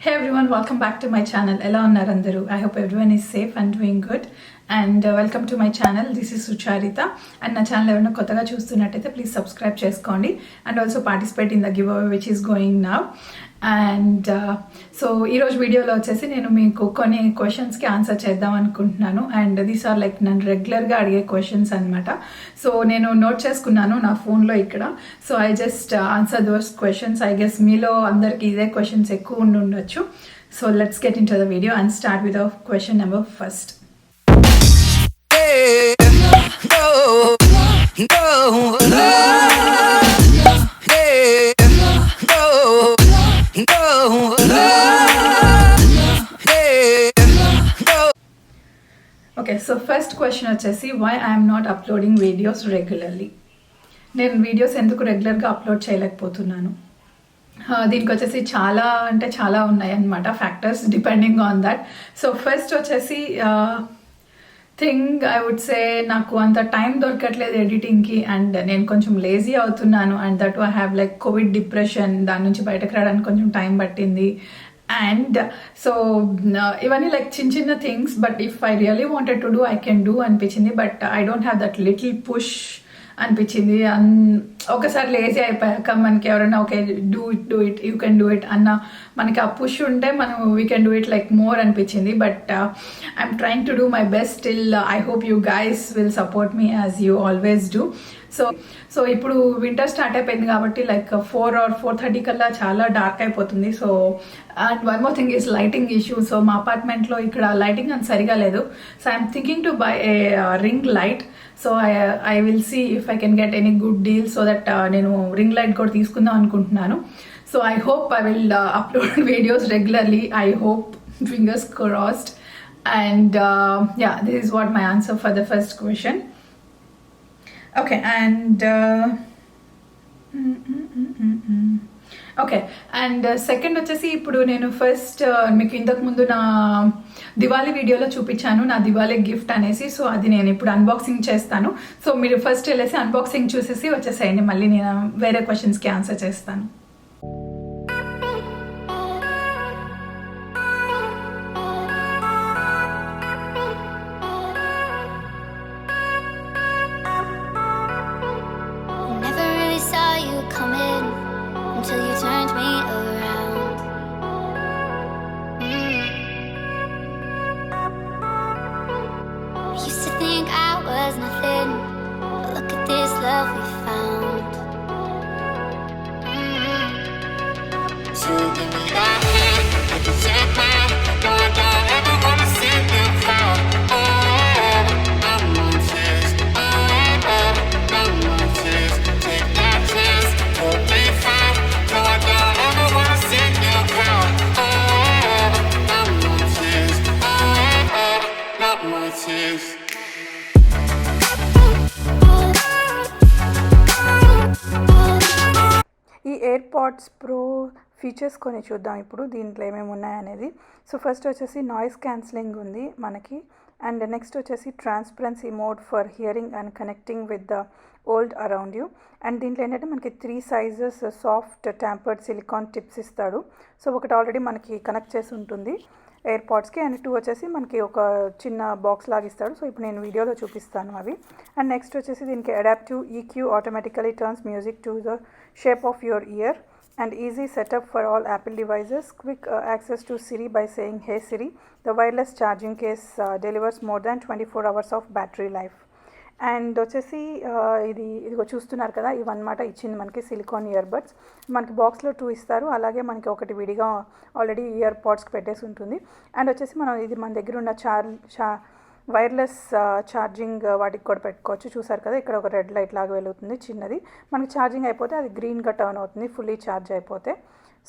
Hey everyone, welcome back to my channel. Ella Narandaru. I hope everyone is safe and doing good. And welcome to my channel. This is Sucharita. And na channel ఎవరైనా కొత్తగా చూస్తున్నట్టయితే please subscribe చేసుకోండి and also participate in the give away which is going now. And so ఈరోజు వీడియోలో వచ్చేసి నేను మీకు కొన్ని క్వశ్చన్స్కి ఆన్సర్ చేద్దాం అనుకుంటున్నాను. అండ్ దీస్ ఆర్ లైక్ నన్ను రెగ్యులర్గా అడిగే క్వశ్చన్స్ అనమాట. సో నేను నోట్ చేసుకున్నాను నా ఫోన్లో ఇక్కడ. So I just answer those questions. I guess మీలో అందరికి ఇదే క్వశ్చన్స్ ఎక్కువ ఉండి ఉండొచ్చు. So let's get into the video and start with question number first. Okay, so first question వచ్చేసి why I'm not uploading videos regularly. నేను videos ఎందుకు రెగ్యులర్గా అప్లోడ్ చేయలేకపోతున్నాను? దీనికి వచ్చేసి చాలా ఉన్నాయి అన్నమాట factors depending on that. So first వచ్చేసి థింగ్ ఐ వుడ్ సే నాకు అంత టైం దొరకట్లేదు ఎడిటింగ్కి అండ్ నేను కొంచెం లేజీ అవుతున్నాను. And that I have like COVID depression, దాని నుంచి బయటకు రావడానికి కొంచెం టైం పట్టింది. అండ్ సో ఇవన్నీ లైక్ చిన్న things, but if I really wanted to do I can do అనిపించింది. But I don't have that little push అనిపించింది. ఒకసారి లేజీ అయిపోయాక మనకి ఎవరైనా okay do it you can do it అన్న మనకి ఆ పుష్ ఉంటే మనం we can do it like more అనిపించింది. But I'm trying to do my best. Still I hope you guys will support me as you always do. So ఇప్పుడు winter start అయిపోయింది కాబట్టి like 4 or 4:30 కల్లా చాలా dark అయిపోతుంది. So and one more thing is lighting issue. So మా అపార్ట్మెంట్లో ఇక్కడ lighting అంత సరిగా లేదు. So I'm thinking to buy a ring light. So I will see if I can get any good deal so that నేను ring light కూడా తీసుకుందాం అనుకుంటున్నాను. So I hope I will upload videos regularly. I hope, fingers crossed. And yeah, this is what my answer for the first question. Okay, and okay, and second వచ్చేసి ఇప్పుడు నేను first మీకు ఇంతకు ముందు నా దివాళీ వీడియోలో చూపించాను నా దివాళీ గిఫ్ట్ అనేసి. సో అది నేను ఇప్పుడు అన్బాక్సింగ్ చేస్తాను. సో మీరు ఫస్ట్ వెళ్ళేసి అన్బాక్సింగ్ చూసేసి వచ్చేసేయండి, మళ్ళీ నేను వేరే క్వశ్చన్స్కి ఆన్సర్ చేస్తాను. Until you turned me around. I used to think I was nothing, but look at this love we found. So give me that hand, I can shake my hand. No, I don't ever wanna see you fall. No more tears. No more tears. Take that chance, you'll be fine. No, I don't ever wanna see you cry. No more tears. No more tears. ఈ air pads pro features కొన్ని చూద్దాం ఇప్పుడు దీంట్లో ఏమేమి ఉన్నాయనేది. So first వచ్చేసి noise cancelling ఉంది మనకి. అండ్ నెక్స్ట్ వచ్చేసి transparency mode for hearing and connecting with the old around you. And దీంట్లో ఏంటంటే మనకి 3 sizes soft tampered silicon tips ఇస్తాడు. సో ఒకటి ఆల్రెడీ మనకి కనెక్ట్ చేసి ఉంటుంది ఎయిర్ పాడ్స్కి, అండ్ 2 వచ్చేసి మనకి ఒక చిన్న బాక్స్ లాగా ఇస్తాడు. సో ఇప్పుడు నేను వీడియోలో చూపిస్తాను అవి. అండ్ నెక్స్ట్ వచ్చేసి దీనికి adaptive EQ automatically turns music to the shape of your year. And easy setup for all Apple devices. Quick access to Siri by saying hey Siri. The wireless charging case delivers more than 24 hours of battery life. And వచ్చేసి ఇదిగో చూస్తున్నారు కదా, ఇవన్నమాట ఇచ్చింది మనకి silicon ear buds. మనకి బాక్స్లో 2 ఇస్తారు, అలాగే మనకి ఒకటి విడిగా ఆల్రెడీ ఇయర్ పాడ్స్కి పెట్టేసి ఉంటుంది. అండ్ వచ్చేసి మనం ఇది మన దగ్గర ఉన్న వైర్లెస్ ఛార్జింగ్ వాటికి కూడా పెట్టుకోవచ్చు. చూసారు కదా ఇక్కడ ఒక రెడ్ లైట్ లాగా వెలుగుతుంది చిన్నది. మనకి ఛార్జింగ్ అయిపోతే అది గ్రీన్గా టర్న్ అవుతుంది ఫుల్లీ ఛార్జ్ అయిపోతే.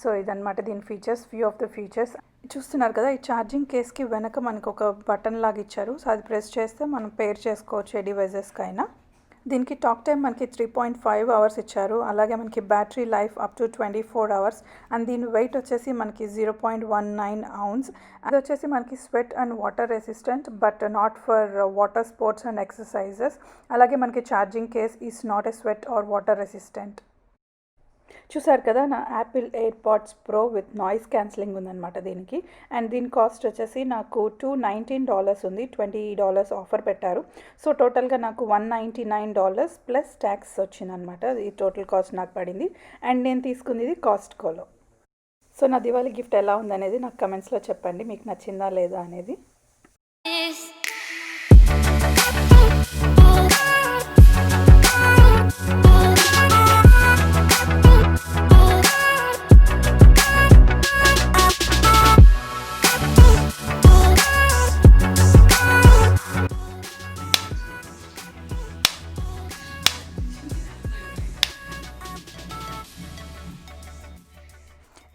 సో ఇదన్నమాట దీని features, few of the features. చూస్తున్నారు కదా, ఈ ఛార్జింగ్ కేస్కి వెనక మనకు ఒక బటన్ లాగా ఇచ్చారు. సో అది ప్రెస్ చేస్తే మనం పేర్ చేసుకోవచ్చు ఏ డివైజెస్కి అయినా. దీనికి టాక్ టైం మనకి 3.5 అవర్స్ ఇచ్చారు, అలాగే మనకి battery life up to 24 hours. And దీని వెయిట్ వచ్చేసి మనకి 0.19 ounce. అది వచ్చేసి మనకి sweat and water resistant but not for water sports and exercises. అలాగే మనకి charging case is not a sweat or water resistant. చూసారు కదా నా Apple AirPods Pro with noise cancelling ఉందన్నమాట దీనికి. అండ్ దీని కాస్ట్ వచ్చేసి నాకు $219 ఉంది, $20 ఆఫర్ పెట్టారు. సో టోటల్గా నాకు $199 ప్లస్ ట్యాక్స్ వచ్చిందనమాట. ఈ టోటల్ కాస్ట్ నాకు పడింది. అండ్ నేను తీసుకుంది ఇది కాస్ట్కోలో. సో నా దివాళీ గిఫ్ట్ ఎలా ఉందనేది నాకు కమెంట్స్లో చెప్పండి, మీకు నచ్చిందా లేదా అనేది.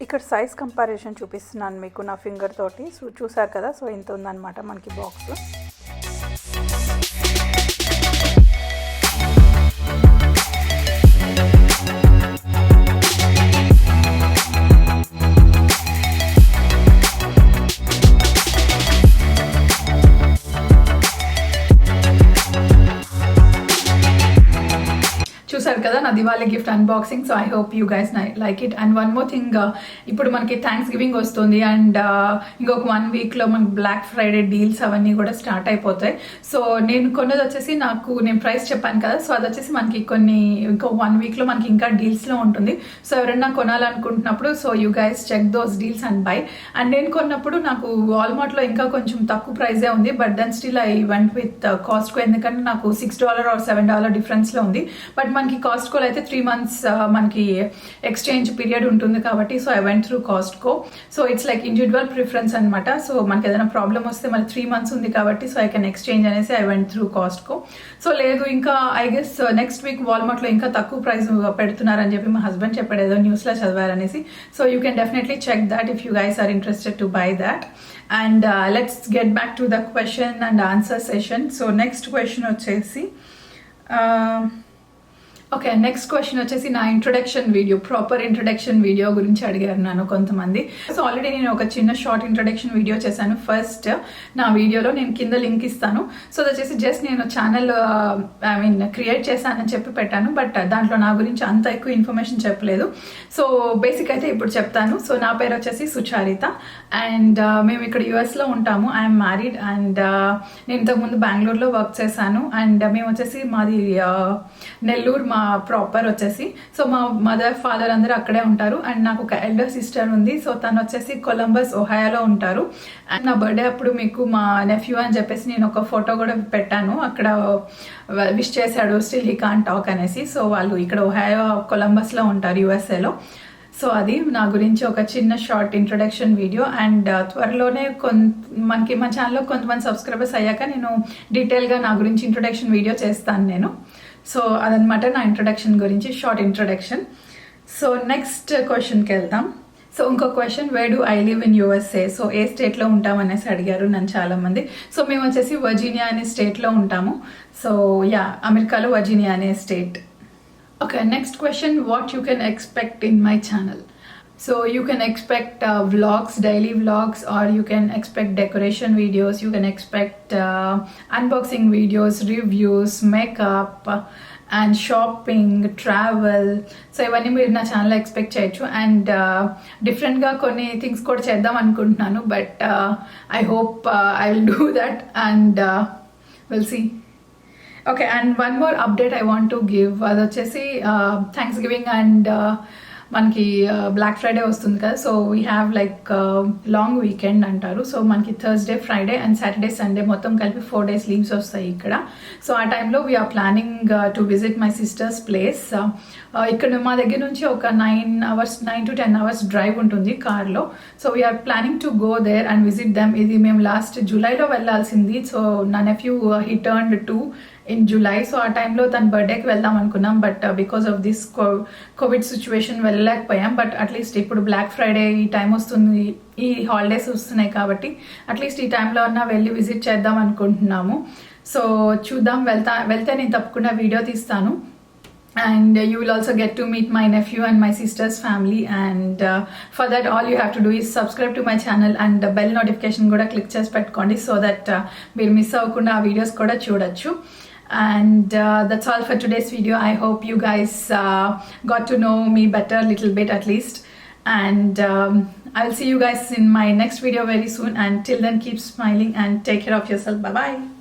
ఇక్కడ సైజ్ కంపారిజన్ చూపిస్తున్నాను మీకు నా ఫింగర్ తోటి. సో చూసారు కదా, సో ఇంత ఉందన్నమాట మనకి బాక్స్. చూసారు కదా నా Diwali gift unboxing. So I hope you guys like it. And one more thing, ఇప్పుడు మనకి థ్యాంక్స్ గివింగ్ వస్తుంది అండ్ ఇంకొక 1 వీక్లో మనకి బ్లాక్ ఫ్రైడే డీల్స్ అవన్నీ కూడా స్టార్ట్ అయిపోతాయి. సో నేను కొన్నది వచ్చేసి నేను ప్రైస్ చెప్పాను కదా, సో అది వచ్చేసి మనకి ఇంకో 1 వీక్లో మనకి ఇంకా డీల్స్లో ఉంటుంది. సో ఎవరైనా కొనాలనుకుంటున్నప్పుడు so you guys check those deals and buy. And నేను కొన్నప్పుడు నాకు వాల్మార్ట్లో ఇంకా కొంచెం తక్కువ ప్రైజే ఉంది, but then still I went with Costco, ఎందుకంటే నాకు $6 or $7 డిఫరెన్స్లో ఉంది. బట్ మనకి కాస్ట్కోలో అయితే 3 months మనకి ఎక్స్చేంజ్ పీరియడ్ ఉంటుంది కాబట్టి so I went through Costco. So it's like individual preference అనమాట. సో మనకి ఏదైనా ప్రాబ్లం వస్తే మళ్ళీ 3 months ఉంది కాబట్టి సో ఐ కెన్ ఎక్స్చేంజ్ అనేసి I went through Costco. So లేదు ఇంకా ఐ గెస్ నెక్స్ట్ వీక్ వాల్మార్ట్లో ఇంకా తక్కువ ప్రైస్ పెడుతున్నారని చెప్పి మా హస్బెండ్ చెప్పాడు, ఏదో న్యూస్లో చదివారనేసి. So you can definitely check that if you guys are interested to buy that. And let's get back to the question and answer session. So next question వచ్చేసి ఓకే, నెక్స్ట్ క్వశ్చన్ వచ్చేసి నా introduction video, proper introduction video గురించి అడిగారు నన్ను కొంతమంది. So already నేను ఒక చిన్న షార్ట్ ఇంట్రొడక్షన్ వీడియో చేశాను. ఫస్ట్ నా వీడియోలో నేను కింద లింక్ ఇస్తాను. సో అది వచ్చేసి జస్ట్ నేను ఛానల్ క్రియేట్ చేశానని చెప్పి పెట్టాను, బట్ దాంట్లో నా గురించి అంత ఎక్కువ ఇన్ఫర్మేషన్ చెప్పలేదు. సో బేసిక్ అయితే ఇప్పుడు చెప్తాను. సో నా పేరు వచ్చేసి సుచారిత అండ్ మేము ఇక్కడ యుఎస్లో ఉంటాము. ఐఎమ్ మ్యారీడ్ అండ్ నేను ఇంతకుముందు బెంగళూరులో వర్క్ చేశాను. అండ్ మేము వచ్చేసి మాది నెల్లూరు మా ప్రాపర్ వచ్చేసి. సో మా మదర్ ఫాదర్ అందరూ అక్కడే ఉంటారు. అండ్ నాకు ఒక ఎల్డర్ సిస్టర్ ఉంది. సో తను వచ్చేసి కొలంబస్ ఒహాయోలో ఉంటారు. అండ్ నా బర్త్డే అప్పుడు మీకు మా నెఫ్యూ అని చెప్పేసి నేను ఒక ఫోటో కూడా పెట్టాను, అక్కడ విష్ చేశాడు స్టిల్ హీ కాంట్ టాక్ అనేసి. సో వాళ్ళు ఇక్కడ ఒహాయో కొలంబస్లో ఉంటారు యుఎస్ఏలో. సో అది నా గురించి ఒక చిన్న షార్ట్ ఇంట్రొడక్షన్ వీడియో. అండ్ త్వరలోనే మనకి మా ఛానల్లో కొంతమంది సబ్స్క్రైబర్స్ అయ్యాక నేను డీటెయిల్గా నా గురించి ఇంట్రొడక్షన్ వీడియో చేస్తాను నేను. సో అదనమాట నా ఇంట్రొడక్షన్ గురించి షార్ట్ ఇంట్రొడక్షన్. సో నెక్స్ట్ క్వశ్చన్కి వెళ్దాం. సో ఇంకో question, why do I live in USA? So ఏ స్టేట్లో ఉంటాం అనేసి అడిగారు నన్ను చాలామంది. సో మేము వచ్చేసి వర్జీనియా అనే స్టేట్లో ఉంటాము. సో యా, అమెరికాలో వర్జీనియా అనే state. Okay, next question, what you can expect in my channel? So you can expect vlogs, daily vlogs, or you can expect decoration videos, you can expect unboxing videos, reviews, makeup, and shopping, travel. So ఇవన్నీ మీరు నా ఛానల్లో expect చేయొచ్చు. And డిఫరెంట్గా కొన్ని things కూడా చేద్దాం అనుకుంటున్నాను, but I hope I will do that and will see. Okay, and one more update I want to give. అది వచ్చేసి థ్యాంక్స్ గివింగ్ అండ్ మనకి బ్లాక్ ఫ్రైడే వస్తుంది కదా. So we have like long weekend అంటారు. So మనకి Thursday, Friday and Saturday, Sunday మొత్తం కలిపి 4 days leaves వస్తాయి ఇక్కడ. సో ఆ టైంలో we're planning to visit my sister's place. ఇక్కడ మా దగ్గర నుంచి ఒక 9 to 10 hours డ్రైవ్ ఉంటుంది కార్లో. So we're planning to go there and visit them. ఇది మేము లాస్ట్ జూలైలో వెళ్ళాల్సింది. సో నా nephew he turned 2 in July. So ఆ టైంలో తన బర్త్డేకి వెళ్దాం అనుకున్నాం, but because of this COVID situation వెళ్ళలేకపోయాం. బట్ అట్లీస్ట్ ఇప్పుడు బ్లాక్ ఫ్రైడే ఈ టైం వస్తుంది, ఈ హాలిడేస్ వస్తున్నాయి కాబట్టి అట్లీస్ట్ ఈ టైంలో అన్నా వెళ్ళి విజిట్ చేద్దాం అనుకుంటున్నాము. సో చూద్దాం, వెళ్తే నేను తప్పకుండా వీడియో తీస్తాను. And you will also get to meet my nephew and my sister's family. And for that all you have to do is subscribe to my channel and bell notification kuda click chesi pettukondi so that meer miss avakunda aa videos kuda chudochu. And that's all for today's video. I hope you guys got to know me better a little bit at least. And I'll see you guys in my next video very soon. And till then, keep smiling and take care of yourself. Bye bye.